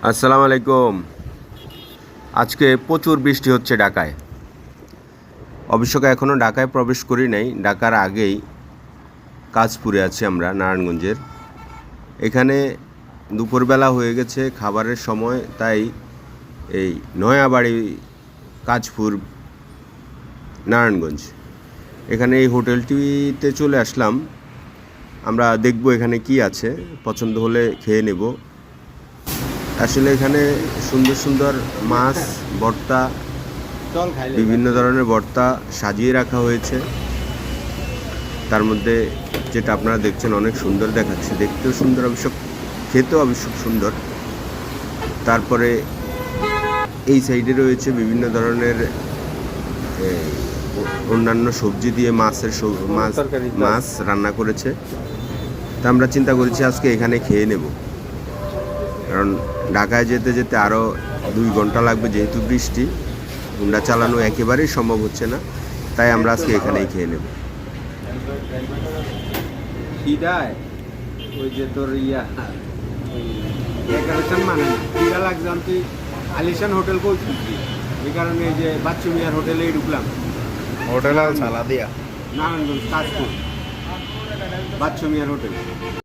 আসসালামু আলাইকুম। আজকে প্রচুর বৃষ্টি হচ্ছে ঢাকায়। অবশ্য এখনও ঢাকায় প্রবেশ করি নাই, ঢাকার আগেই কাজপুরে আছি আমরা নারায়ণগঞ্জের। এখানে দুপুরবেলা হয়ে গেছে, খাবারের সময়, তাই এই নয়াবাড়ি কাজপুর নারায়ণগঞ্জ এখানে এই হোটেলটিতে চলে আসলাম। আমরা দেখব এখানে কি আছে, পছন্দ হলে খেয়ে নেব। আসলে এখানে সুন্দর সুন্দর মাছ ভর্তা, বিভিন্ন ধরনের ভর্তা সাজিয়ে রাখা হয়েছে। তার মধ্যে যেটা আপনারা দেখছেন অনেক সুন্দর দেখাচ্ছে, দেখতেও সুন্দর, অবশ্য খেতেও অবশ্য সুন্দর। তারপরে এই সাইডে রয়েছে বিভিন্ন ধরনের অন্যান্য সবজি দিয়ে মাছ রান্না করেছে। তা আমরা চিন্তা করেছি আজকে এখানে খেয়ে নেব, কারণ ঢাকায় যেতে যেতে আরও 2 ঘন্টা লাগবে, যেহেতু বৃষ্টি, হুন্ডা চালানো একেবারেই সম্ভব হচ্ছে না। তাই আমরা আজকে এখানেই খেয়ে নেব। ওই যে তোর ডেকোরেশন মানে খিদা লাগলাম, তুই আলিশান হোটেল বলছিস, এই কারণে এই যে বাচ্চু মিয়ার হোটেলেই ঢুকলাম। হোটেল সালা দিয়া নারায়ণগঞ্জ কাজপুর বাচ্চু মিয়ার হোটেল।